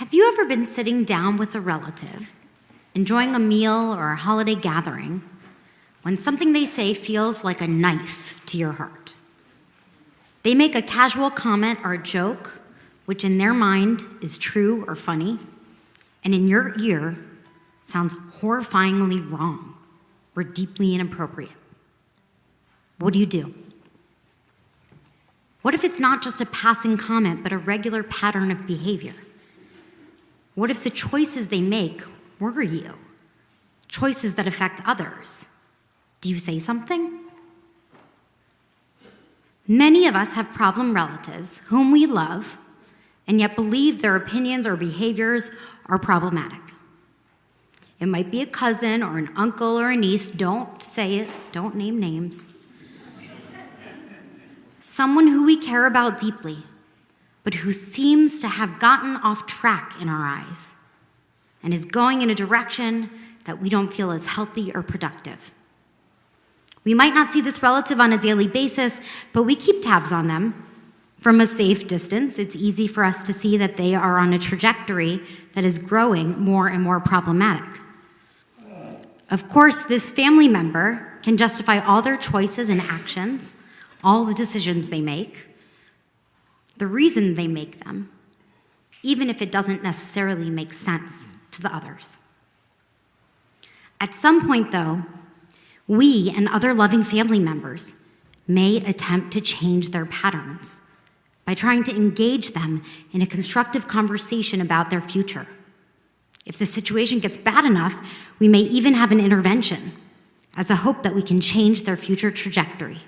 Have you ever been sitting down with a relative, enjoying a meal or a holiday gathering, when something they say feels like a knife to your heart? They make a casual comment or a joke, which in their mind is true or funny, and in your ear sounds horrifyingly wrong or deeply inappropriate. What do? What if it's not just a passing comment, but a regular pattern of behavior? What if the choices they make worry you? Choices that affect others? Do you say something? Many of us have problem relatives whom we love and yet believe their opinions or behaviors are problematic. It might be a cousin or an uncle or a niece. Don't say it. Don't name names. Someone who we care about deeply, but who seems to have gotten off track in our eyes and is going in a direction that we don't feel is healthy or productive. We might not see this relative on a daily basis, but we keep tabs on them. From a safe distance, it's easy for us to see that they are on a trajectory that is growing more and more problematic. Of course, this family member can justify all their choices and actions, all the decisions they make, the reason they make them, even if it doesn't necessarily make sense to the others. At some point, though, we and other loving family members may attempt to change their patterns by trying to engage them in a constructive conversation about their future. If the situation gets bad enough, we may even have an intervention as a hope that we can change their future trajectory.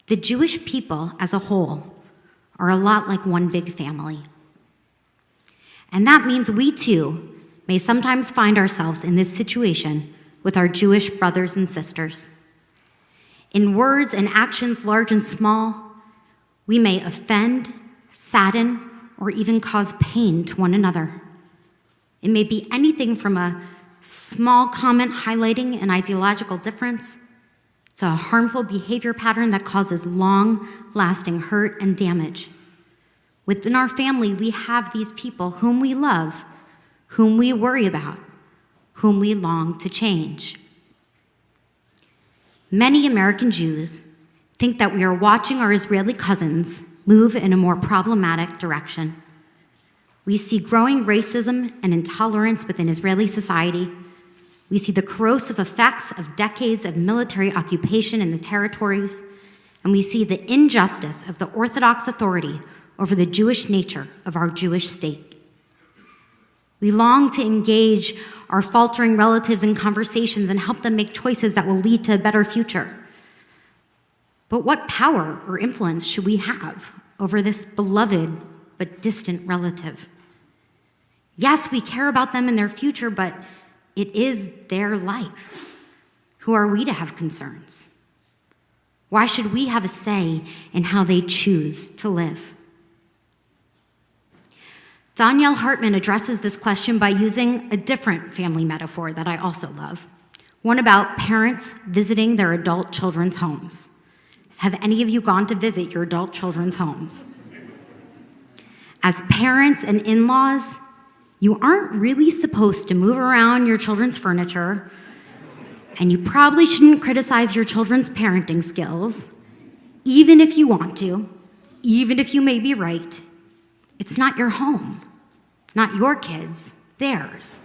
The Jewish people as a whole are a lot like one big family. And that means we too may sometimes find ourselves in this situation with our Jewish brothers and sisters. In words and actions large and small, we may offend, sadden, or even cause pain to one another. It may be anything from a small comment highlighting an ideological difference to a harmful behavior pattern that causes long-lasting hurt and damage. Within our family, we have these people whom we love, whom we worry about, whom we long to change. Many American Jews think that we are watching our Israeli cousins move in a more problematic direction. We see growing racism and intolerance within Israeli society. We see the corrosive effects of decades of military occupation in the territories, and we see the injustice of the Orthodox authority over the Jewish nature of our Jewish state. We long to engage our faltering relatives in conversations and help them make choices that will lead to a better future. But what power or influence should we have over this beloved but distant relative? Yes, we care about them and their future, but it is their life. Who are we to have concerns? Why should we have a say in how they choose to live? Danielle Hartman addresses this question by using a different family metaphor that I also love, one about parents visiting their adult children's homes. Have any of you gone to visit your adult children's homes? As parents and in-laws, you aren't really supposed to move around your children's furniture, and you probably shouldn't criticize your children's parenting skills, even if you want to, even if you may be right. It's not your home, not your kids, theirs.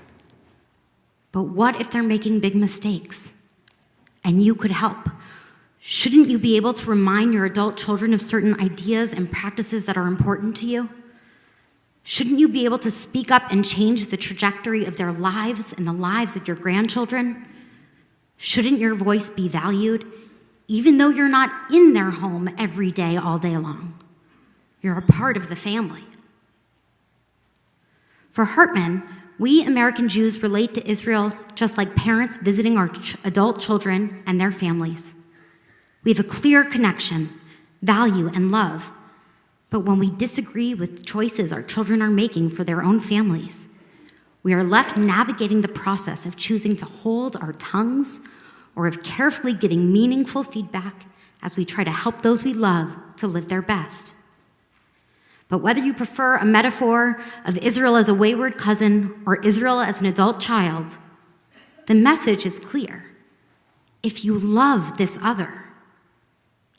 But what if they're making big mistakes and you could help? Shouldn't you be able to remind your adult children of certain ideas and practices that are important to you? Shouldn't you be able to speak up and change the trajectory of their lives and the lives of your grandchildren? Shouldn't your voice be valued, even though you're not in their home every day, all day long? You're a part of the family. For Hartman, we American Jews relate to Israel just like parents visiting our adult children and their families. We have a clear connection, value, and love. But when we disagree with choices our children are making for their own families, we are left navigating the process of choosing to hold our tongues or of carefully giving meaningful feedback as we try to help those we love to live their best. But whether you prefer a metaphor of Israel as a wayward cousin or Israel as an adult child, the message is clear. If you love this other,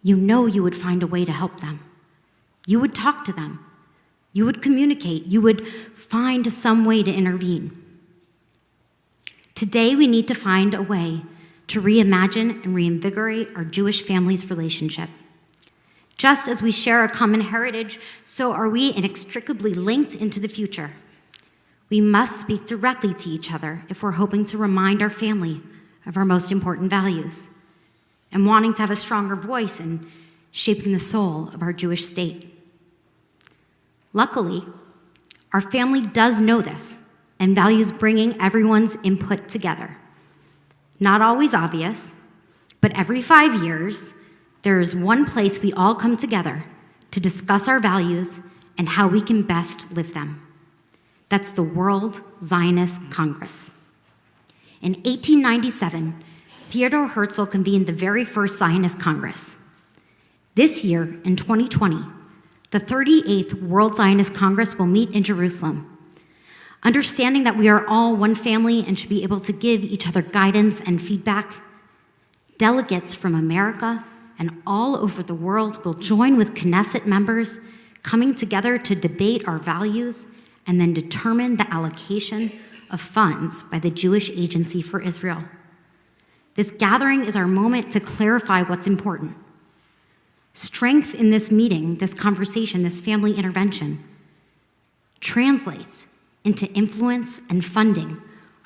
you know you would find a way to help them. You would talk to them. You would communicate. You would find some way to intervene. Today, we need to find a way to reimagine and reinvigorate our Jewish family's relationship. Just as we share a common heritage, so are we inextricably linked into the future. We must speak directly to each other if we're hoping to remind our family of our most important values and wanting to have a stronger voice in shaping the soul of our Jewish state. Luckily, our family does know this and values bringing everyone's input together. Not always obvious, but every 5 years, there is one place we all come together to discuss our values and how we can best live them. That's the World Zionist Congress. In 1897, Theodor Herzl convened the very first Zionist Congress. This year, in 2020, the 38th World Zionist Congress will meet in Jerusalem. Understanding that we are all one family and should be able to give each other guidance and feedback, delegates from America and all over the world will join with Knesset members coming together to debate our values and then determine the allocation of funds by the Jewish Agency for Israel. This gathering is our moment to clarify what's important. Strength in this meeting, this conversation, this family intervention translates into influence and funding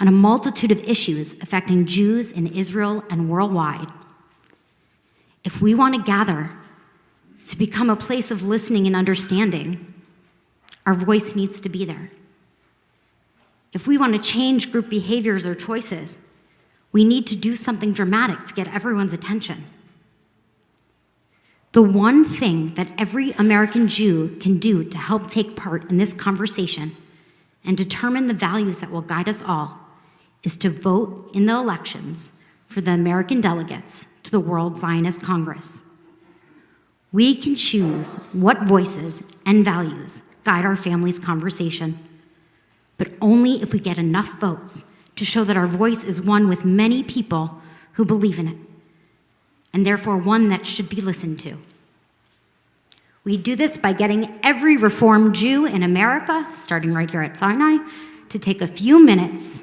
on a multitude of issues affecting Jews in Israel and worldwide. If we want to gather to become a place of listening and understanding, our voice needs to be there. If we want to change group behaviors or choices, we need to do something dramatic to get everyone's attention. The one thing that every American Jew can do to help take part in this conversation and determine the values that will guide us all is to vote in the elections for the American delegates to the World Zionist Congress. We can choose what voices and values guide our family's conversation, but only if we get enough votes to show that our voice is one with many people who believe in it, and therefore one that should be listened to. We do this by getting every Reformed Jew in America, starting right here at Sinai, to take a few minutes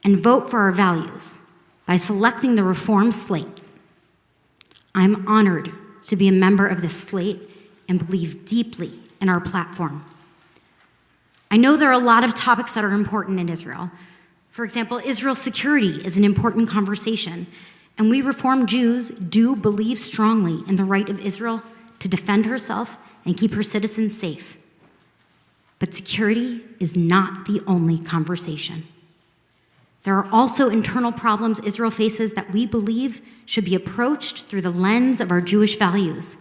and vote for our values by selecting the Reform slate. I'm honored to be a member of this slate and believe deeply in our platform. I know there are a lot of topics that are important in Israel. For example, Israel's security is an important conversation, and we Reformed Jews do believe strongly in the right of Israel to defend herself and keep her citizens safe. But security is not the only conversation. There are also internal problems Israel faces that we believe should be approached through the lens of our Jewish values.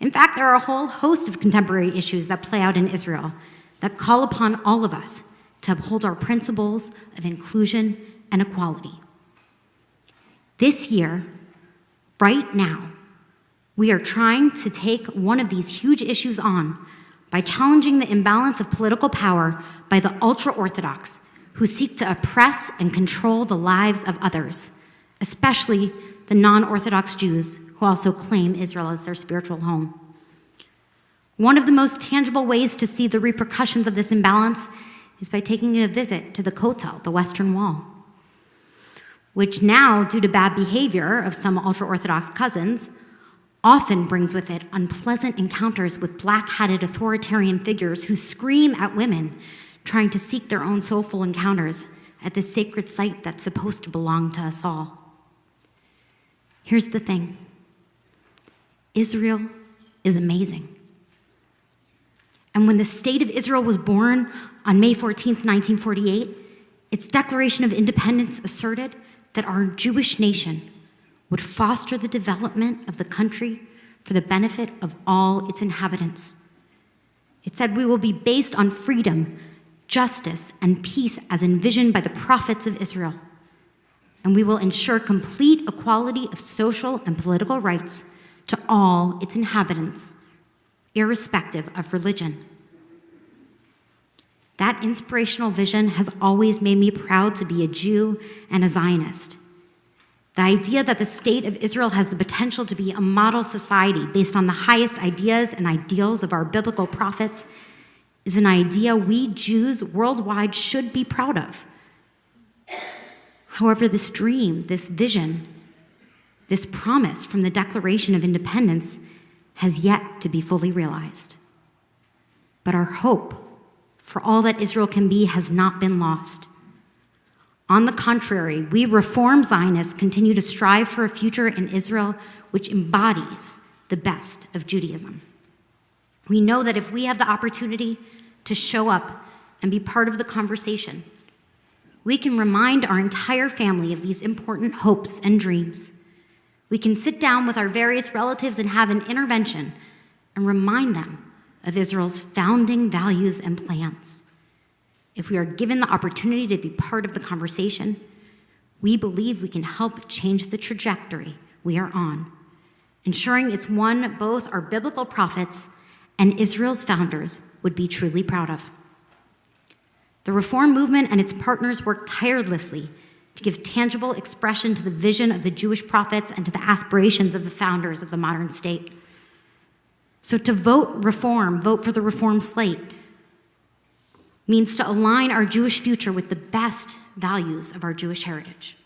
In fact, there are a whole host of contemporary issues that play out in Israel that call upon all of us to uphold our principles of inclusion and equality. This year, right now, we are trying to take one of these huge issues on by challenging the imbalance of political power by the ultra-Orthodox who seek to oppress and control the lives of others, especially the non-Orthodox Jews who also claim Israel as their spiritual home. One of the most tangible ways to see the repercussions of this imbalance is by taking a visit to the Kotel, the Western Wall, which now, due to bad behavior of some ultra-Orthodox cousins, often brings with it unpleasant encounters with black-hatted authoritarian figures who scream at women trying to seek their own soulful encounters at this sacred site that's supposed to belong to us all. Here's the thing. Israel is amazing. And when the State of Israel was born on May 14th, 1948, its Declaration of Independence asserted that our Jewish nation would foster the development of the country for the benefit of all its inhabitants. It said we will be based on freedom, justice, and peace as envisioned by the prophets of Israel. And we will ensure complete equality of social and political rights to all its inhabitants, irrespective of religion. That inspirational vision has always made me proud to be a Jew and a Zionist. The idea that the state of Israel has the potential to be a model society based on the highest ideas and ideals of our biblical prophets is an idea we Jews worldwide should be proud of. However, this dream, this vision, this promise from the Declaration of Independence has yet to be fully realized. But our hope for all that Israel can be has not been lost. On the contrary, we Reform Zionists continue to strive for a future in Israel which embodies the best of Judaism. We know that if we have the opportunity to show up and be part of the conversation, we can remind our entire family of these important hopes and dreams. We can sit down with our various relatives and have an intervention and remind them of Israel's founding values and plans. If we are given the opportunity to be part of the conversation, we believe we can help change the trajectory we are on, ensuring it's one both our biblical prophets and Israel's founders would be truly proud of. The Reform movement and its partners work tirelessly to give tangible expression to the vision of the Jewish prophets and to the aspirations of the founders of the modern state. So to vote Reform, vote for the Reform slate, means to align our Jewish future with the best values of our Jewish heritage.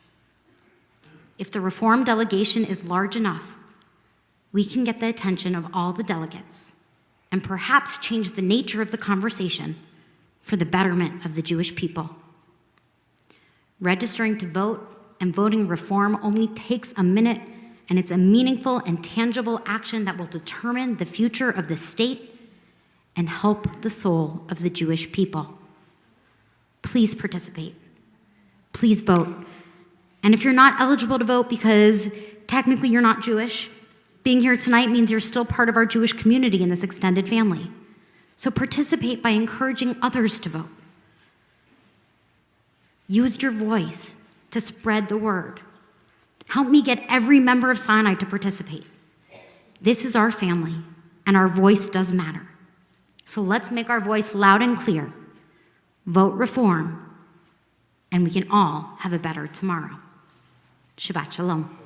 If the Reform delegation is large enough, we can get the attention of all the delegates and perhaps change the nature of the conversation for the betterment of the Jewish people. Registering to vote and voting Reform only takes a minute, and it's a meaningful and tangible action that will determine the future of the state and help the soul of the Jewish people. Please participate. Please vote. And if you're not eligible to vote because technically you're not Jewish, being here tonight means you're still part of our Jewish community in this extended family. So participate by encouraging others to vote. Use your voice to spread the word. Help me get every member of Sinai to participate. This is our family, and our voice does matter. So let's make our voice loud and clear. Vote Reform, and we can all have a better tomorrow. Shabbat Shalom.